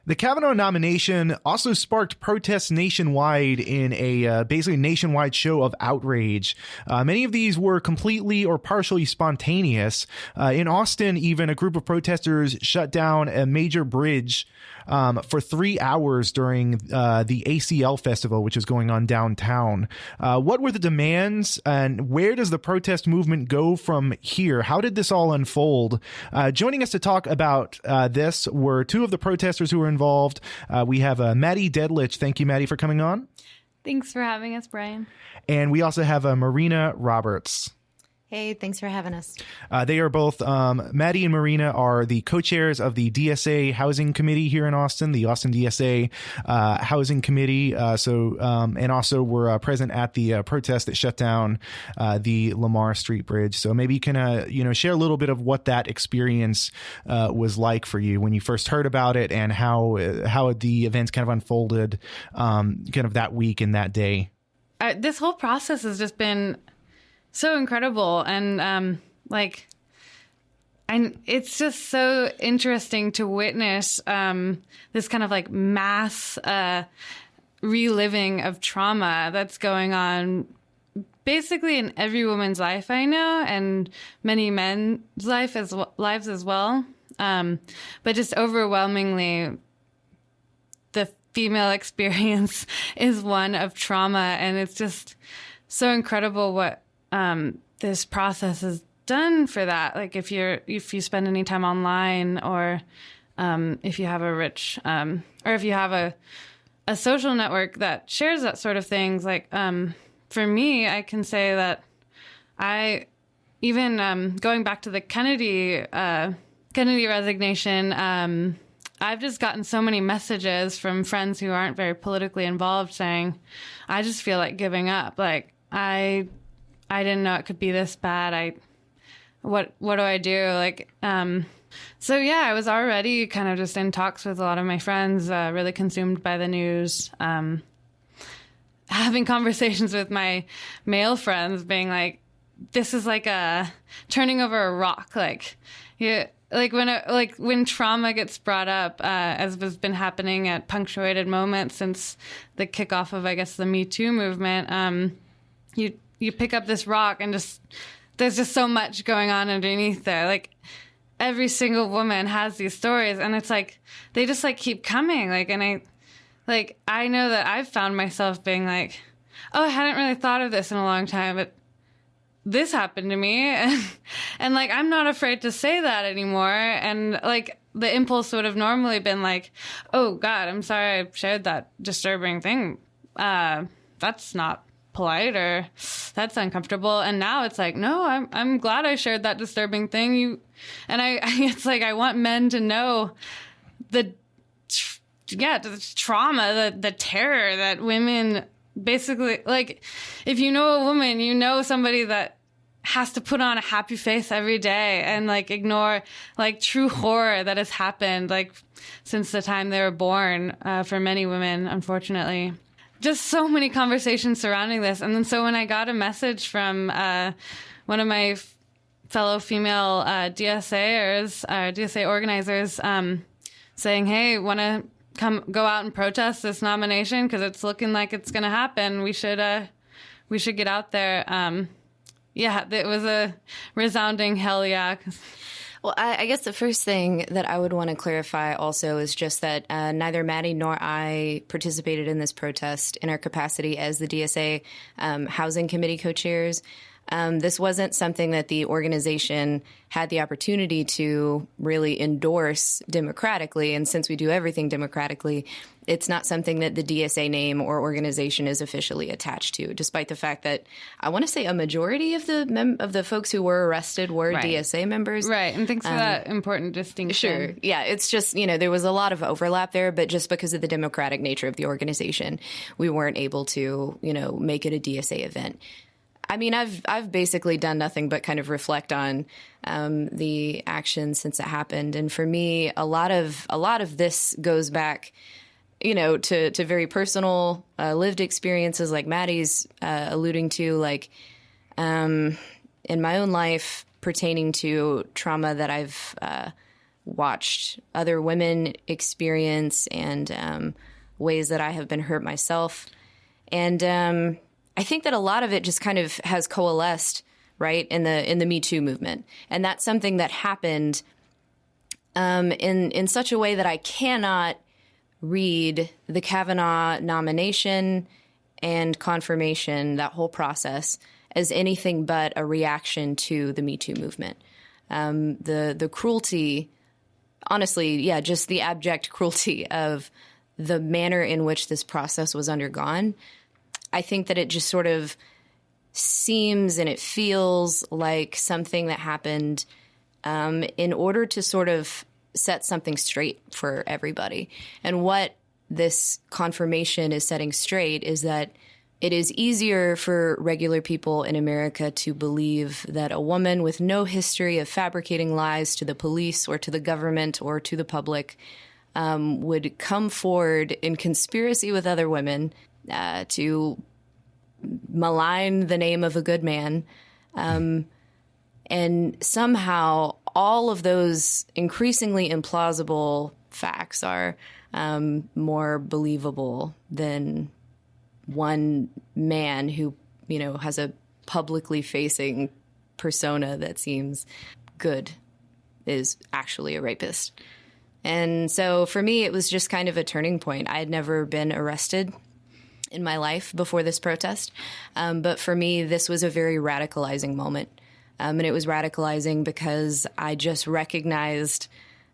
The Kavanaugh nomination also sparked protests nationwide in a basically nationwide show of outrage. Many of these were completely or partially spontaneous. In Austin, even a group of protesters shut down a major bridge for 3 hours during the ACL festival, which is going on downtown. What were the demands, and where does the protest movement go from here? How did this all unfold? Joining us to talk about this were two of the protesters who were involved. We have Maddie Detelich. Thank you, Maddie, for coming on. Thanks for having us, Brian. And we also have Marina Roberts. Hey, thanks for having us. They are both, Maddie and Marina are the co-chairs of the DSA Housing Committee here in Austin, the Austin DSA Housing Committee. And also were present at the protest that shut down the Lamar Street Bridge. So maybe you can, share a little bit of what that experience was like for you when you first heard about it, and how the events kind of unfolded kind of that week and that day. This whole process has just been so incredible, and it's just so interesting to witness this kind of like mass reliving of trauma that's going on basically in every woman's life I know, and many men's lives as well. But just overwhelmingly, the female experience is one of trauma, and it's just so incredible what this process has done for that. Like if you spend any time online, or if you have a rich, or if you have a social network that shares that sort of things, like for me, I can say that I even going back to the Kennedy resignation, I've just gotten so many messages from friends who aren't very politically involved saying, I just feel like giving up. Like I didn't know it could be this bad. What do I do? So yeah, I was already kind of just in talks with a lot of my friends, really consumed by the news, having conversations with my male friends, being like, this is like a turning over a rock. When trauma gets brought up, as has been happening at punctuated moments since the kickoff of, I guess, the Me Too movement, you pick up this rock and there's just so much going on underneath there. Like every single woman has these stories, and it's like, they just like keep coming. I know that I've found myself being like, oh, I hadn't really thought of this in a long time, but this happened to me. And like, I'm not afraid to say that anymore. And like the impulse would have normally been like, oh God, I'm sorry I shared that disturbing thing. That's not polite, or that's uncomfortable. And now it's like, no, I'm glad I shared that disturbing thing. It's like, I want men to know the trauma, the terror that women basically, like, if you know a woman, you know somebody that has to put on a happy face every day and like ignore like true horror that has happened like since the time they were born, for many women, unfortunately. Just so many conversations surrounding this. And then so when I got a message from one of my fellow female DSA organizers saying, hey, want to go out and protest this nomination because it's looking like it's going to happen. We should get out there. It was a resounding hell yeah. Well, I guess the first thing that I would want to clarify also is just that neither Maddie nor I participated in this protest in our capacity as the DSA Housing Committee co-chairs. This wasn't something that the organization had the opportunity to really endorse democratically. And since we do everything democratically, it's not something that the DSA name or organization is officially attached to, despite the fact that I want to say a majority of the folks who were arrested were right. DSA members. Right. And thanks for that important distinction. Sure. Yeah. It's just, there was a lot of overlap there, but just because of the democratic nature of the organization, we weren't able to, make it a DSA event. I mean, I've basically done nothing but kind of reflect on the action since it happened. And for me, a lot of this goes back, to very personal lived experiences like Maddie's alluding to, like in my own life pertaining to trauma that I've watched other women experience and ways that I have been hurt myself. And I think that a lot of it just kind of has coalesced, right, in the Me Too movement. And that's something that happened in such a way that I cannot read the Kavanaugh nomination and confirmation, that whole process, as anything but a reaction to the Me Too movement. The cruelty, honestly, just the abject cruelty of the manner in which this process was undergone. I think that it just sort of seems and it feels like something that happened in order to sort of set something straight for everybody. And what this confirmation is setting straight is that it is easier for regular people in America to believe that a woman with no history of fabricating lies to the police or to the government or to the public would come forward in conspiracy with other women to malign the name of a good man. And somehow all of those increasingly implausible facts are more believable than one man who, has a publicly facing persona that seems good is actually a rapist. And so for me, it was just kind of a turning point. I had never been arrested in my life before this protest. But for me, this was a very radicalizing moment. And it was radicalizing because I just recognized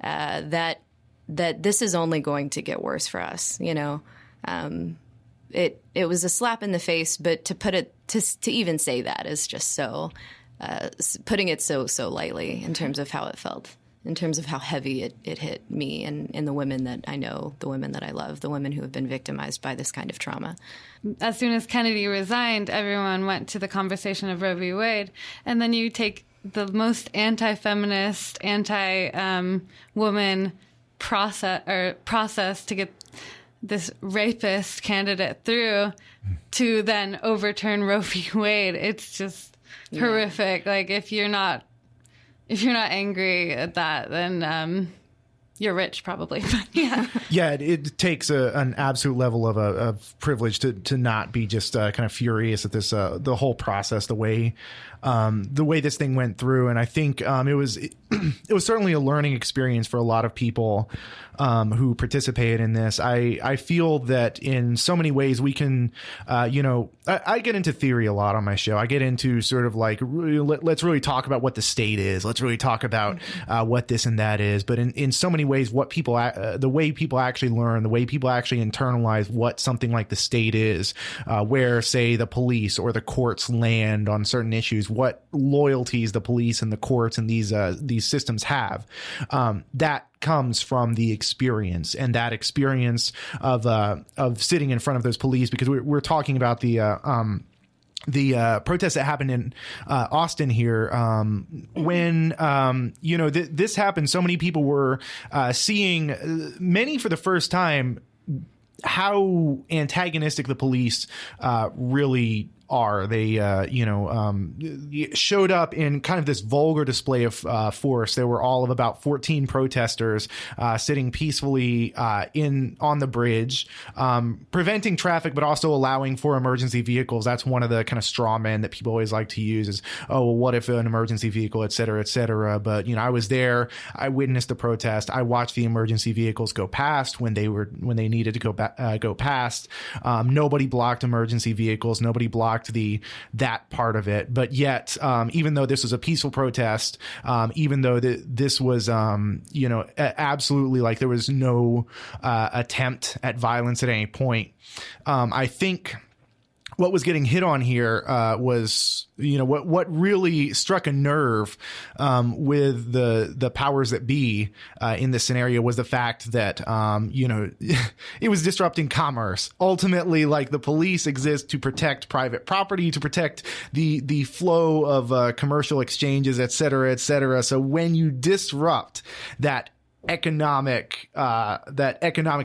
that this is only going to get worse for us. It was a slap in the face, but to even say that is just so putting it so lightly in terms of how it felt, in terms of how heavy it hit me and the women that I know, the women that I love, the women who have been victimized by this kind of trauma. As soon as Kennedy resigned, everyone went to the conversation of Roe v. Wade, and then you take the most anti-feminist, anti-woman process to get this rapist candidate through to then overturn Roe v. Wade. It's just horrific. Like if you're not angry at that, then you're rich, probably. But yeah, it takes an absolute level of privilege to not be just kind of furious at this the whole process, the way this thing went through. And I think it was certainly a learning experience for a lot of people who participated in this. I feel that in so many ways we can, I get into theory a lot on my show. I get into sort of like, let's really talk about what the state is. Let's really talk about what this and that is. But in so many ways, what people, the way people actually learn, the way people actually internalize what something like the state is, where, say, the police or the courts land on certain issues, what loyalties the police and the courts and these systems have, that comes from the experience, and that experience of sitting in front of those police, because we're talking about the protest that happened in Austin here, when this happened. So many people were seeing, many for the first time, how antagonistic the police really are. They showed up in kind of this vulgar display of force. There were all of about 14 protesters sitting peacefully on the bridge, preventing traffic, but also allowing for emergency vehicles. That's one of the kind of straw men that people always like to use is, oh, well, what if an emergency vehicle, et cetera, et cetera. But, I was there. I witnessed the protest. I watched the emergency vehicles go past when they needed to go past. Nobody blocked emergency vehicles. Nobody blocked that part of it. But yet, even though this was a peaceful protest, even though this was, absolutely, like, there was no attempt at violence at any point, I think what was getting hit on here was, what really struck a nerve with the powers that be in this scenario was the fact that, it was disrupting commerce. Ultimately, like, the police exist to protect private property, to protect the flow of commercial exchanges, et cetera, et cetera. So when you disrupt that economic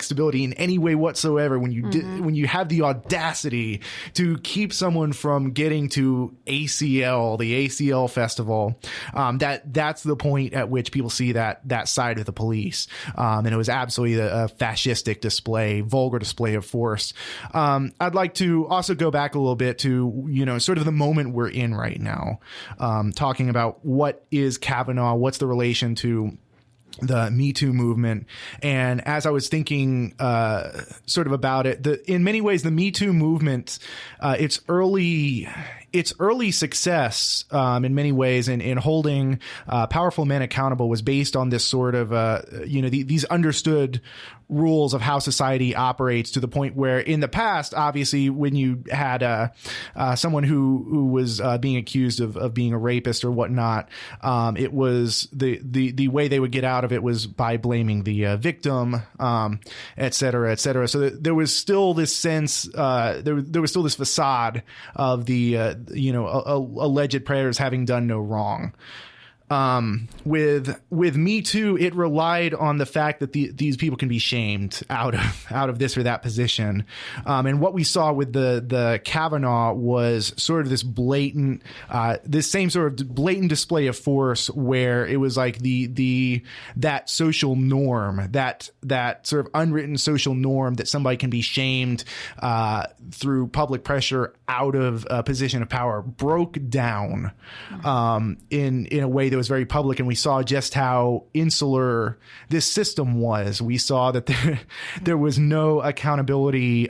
stability in any way whatsoever when you when you have the audacity to keep someone from getting to the ACL festival. That's the point at which people see that side of the police, and it was absolutely a fascistic display, vulgar display of force. I'd like to also go back a little bit to sort of the moment we're in right now, talking about what is Kavanaugh, what's the relation to the Me Too movement. And as I was thinking sort of about it, in many ways, the Me Too movement, its early success in many ways in holding powerful men accountable was based on this sort of, these understood rules of how society operates, to the point where in the past, obviously, when you had someone who was being accused of being a rapist or whatnot, it was the way they would get out of it was by blaming the victim, et cetera, et cetera. So there was still this sense, there was still this facade of the alleged predators having done no wrong. With Me Too, it relied on the fact that these people can be shamed out of this or that position. And what we saw with the Kavanaugh was sort of this blatant, this same sort of blatant display of force, where it was like that social norm, that sort of unwritten social norm that somebody can be shamed through public pressure out of a position of power, broke down in a way that was very public. And we saw just how insular this system was. We saw that there was no accountability,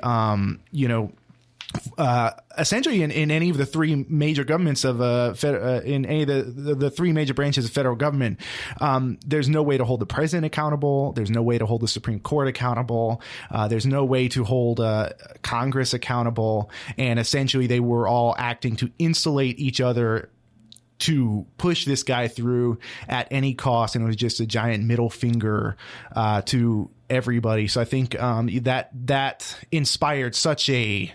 essentially in any of the three major governments of in any of the three major branches of federal government. There's no way to hold the president accountable. There's no way to hold the Supreme Court accountable. There's no way to hold Congress accountable. And essentially they were all acting to insulate each other, to push this guy through at any cost. And it was just a giant middle finger to everybody. So I think that inspired such a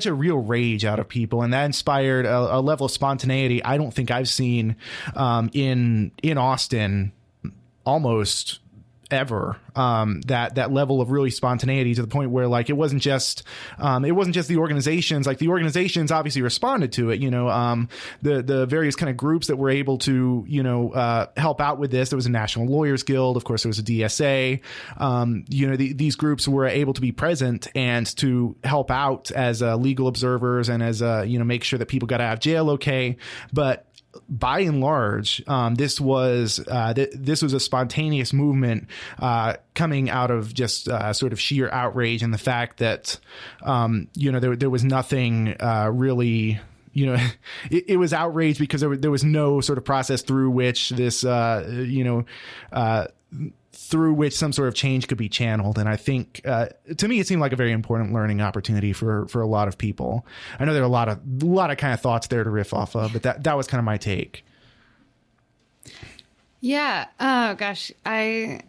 real rage out of people, and that inspired a level of spontaneity I don't think I've seen in Austin almost ever. That level of really spontaneity, to the point where like it wasn't just the organizations. Like the organizations obviously responded to it. The various kind of groups that were able to help out with this. There was a National Lawyers Guild, of course. There was a DSA. These groups were able to be present and to help out as legal observers and as make sure that people got out of jail okay. But by and large, this was a spontaneous movement coming out of just sort of sheer outrage, and the fact that there was nothing really. It was outrage because there was no sort of process through which this through which some sort of change could be channeled. And I think, to me, it seemed like a very important learning opportunity for a lot of people. I know there are a lot of kind of thoughts there to riff off of, but that was kind of my take. Yeah. Oh gosh. I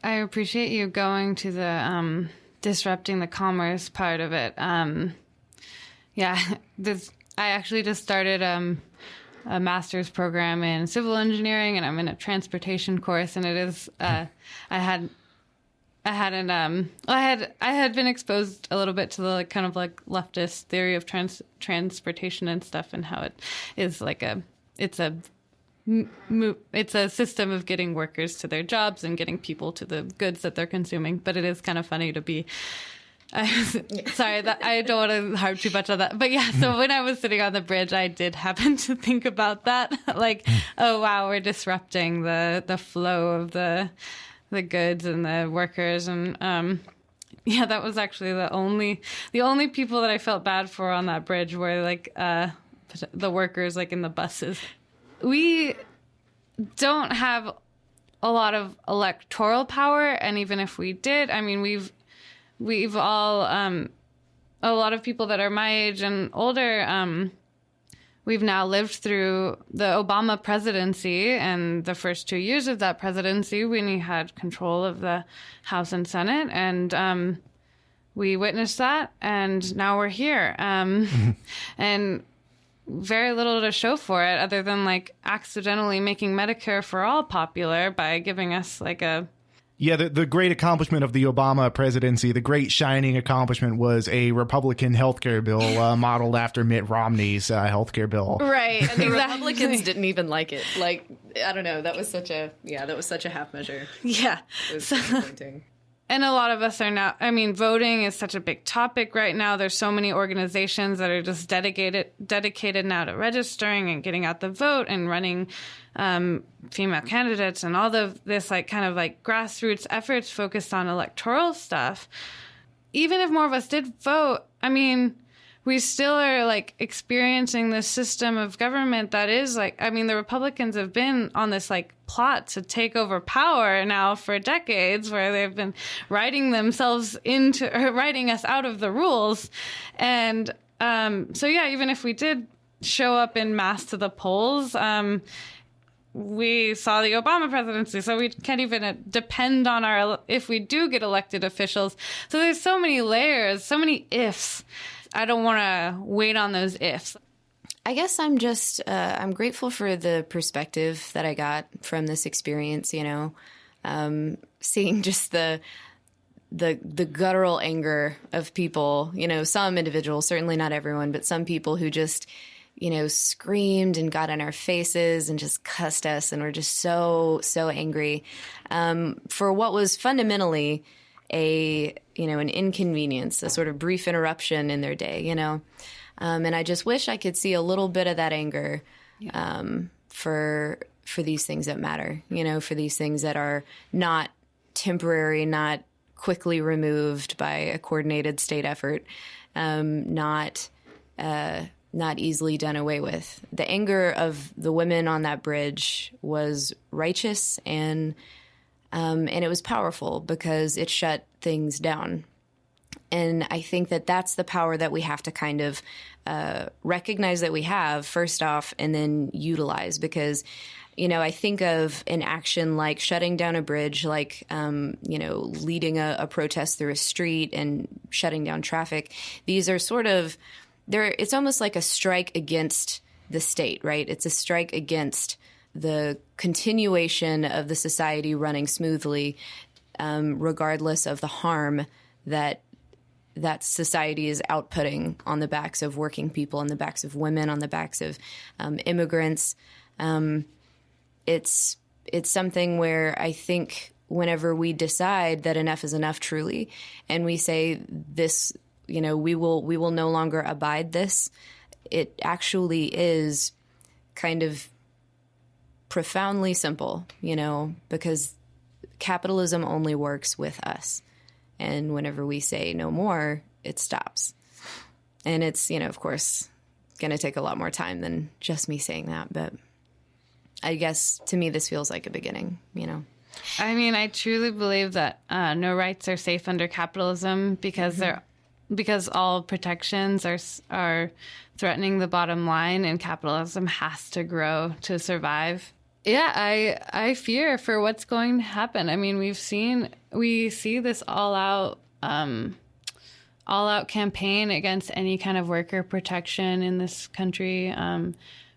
appreciate you going to the, disrupting the commerce part of it. I actually just started, a master's program in civil engineering, and I'm in a transportation course, and it is I had been exposed a little bit to the kind of leftist theory of transportation and stuff, and how it is it's a system of getting workers to their jobs and getting people to the goods that they're consuming. But it is kind of funny to be sorry, that I don't want to harp too much on that. But yeah, so when I was sitting on the bridge, I did happen to think about that. Oh wow, we're disrupting the flow of the goods and the workers. And that was actually the only people that I felt bad for on that bridge were the workers in the buses. We don't have a lot of electoral power, and even if we did, I mean, we've all, a lot of people that are my age and older, we've now lived through the Obama presidency, and the first 2 years of that presidency when he had control of the House and Senate, and we witnessed that, and now we're here. And very little to show for it other than like accidentally making Medicare for all popular by giving us like a... Yeah, the great accomplishment of the Obama presidency, the great shining accomplishment was a Republican healthcare bill modeled after Mitt Romney's healthcare bill. Right. And the Republicans didn't even like it. Like, I don't know. That was such a half measure. Yeah. It was disappointing. And a lot of us are now, I mean, voting is such a big topic right now. There's so many organizations that are just dedicated now to registering and getting out the vote and running female candidates and all of this like kind of like grassroots efforts focused on electoral stuff. Even if more of us did vote, I mean, we still are like experiencing this system of government that is like, I mean, the Republicans have been on this like plot to take over power now for decades, where they've been writing us out of the rules. And so, yeah, even if we did show up in mass to the polls, we saw the Obama presidency, so we can't even depend on if we do get elected officials. So there's so many layers, so many ifs. I don't want to wait on those ifs. I guess I'm just I'm grateful for the perspective that I got from this experience. You know, seeing just the guttural anger of people. You know, some individuals, certainly not everyone, but some people who just, you know, screamed and got in our faces and just cussed us, and were just so angry for what was fundamentally an inconvenience, a sort of brief interruption in their day, you know. And I just wish I could see a little bit of that anger for these things that matter, you know, for these things that are not temporary, not quickly removed by a coordinated state effort, not easily done away with. The anger of the women on that bridge was righteous, and it was powerful because it shut things down. And I think that that's the power that we have to kind of recognize that we have, first off, and then utilize. Because, you know, I think of an action like shutting down a bridge, like, leading a protest through a street and shutting down traffic. These are sort of, it's almost like a strike against the state, right? It's a strike against the continuation of the society running smoothly, regardless of the harm that society is outputting on the backs of working people, on the backs of women, on the backs of immigrants. It's something where I think whenever we decide that enough is enough truly, and we say this, you know, we will no longer abide this, it actually is kind of profoundly simple, you know, because capitalism only works with us. And whenever we say no more, it stops. And it's, you know, of course, going to take a lot more time than just me saying that. But I guess to me, this feels like a beginning, you know. I mean, I truly believe that no rights are safe under capitalism because because all protections are threatening the bottom line, and capitalism has to grow to survive. Yeah, I fear for what's going to happen. I mean, we see this all out campaign against any kind of worker protection in this country.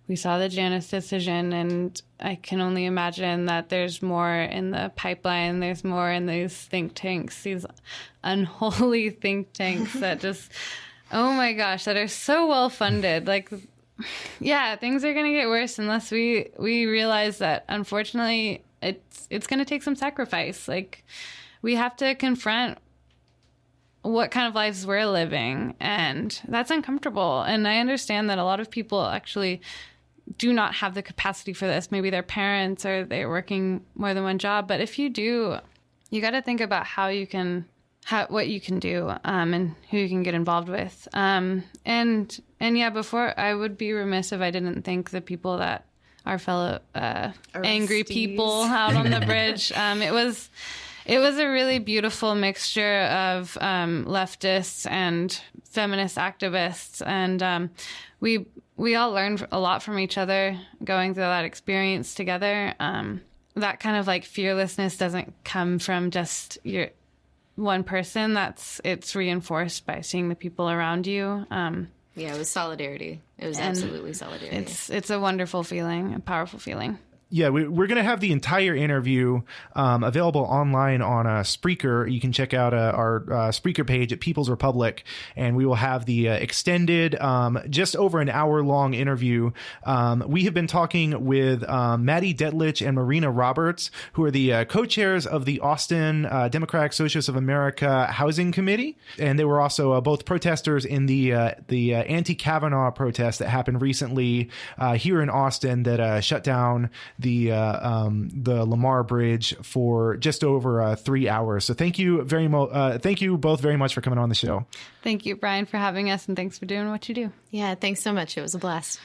We saw the Janus decision, and I can only imagine that there's more in the pipeline. There's more in these think tanks, these unholy think tanks that just, oh my gosh, that are so well funded. Like, yeah, things are going to get worse unless we realize that, unfortunately, it's going to take some sacrifice. Like, we have to confront what kind of lives we're living, and that's uncomfortable. And I understand that a lot of people actually do not have the capacity for this. Maybe their parents, or they're working more than one job. But if you do, you got to think about what you can do, and who you can get involved with. And yeah, before, I would be remiss if I didn't thank the people that our fellow angry people out on the bridge. It was a really beautiful mixture of leftists and feminist activists, and we all learned a lot from each other going through that experience together. That kind of like fearlessness doesn't come from just your one person. It's reinforced by seeing the people around you. Yeah, it was solidarity. It was absolutely solidarity. It's a wonderful feeling, a powerful feeling. Yeah, we're going to have the entire interview available online on Spreaker. You can check out our Spreaker page at People's Republic, and we will have the extended, just over an hour-long interview. We have been talking with Maddie Detelich and Marina Roberts, who are the co-chairs of the Austin Democratic Socialists of America Housing Committee, and they were also both protesters in the anti-Kavanaugh protest that happened recently here in Austin that shut down the Lamar Bridge for just over 3 hours. So thank you thank you both very much for coming on the show. Thank you, Brian, for having us, and thanks for doing what you do. Yeah, thanks so much. It was a blast.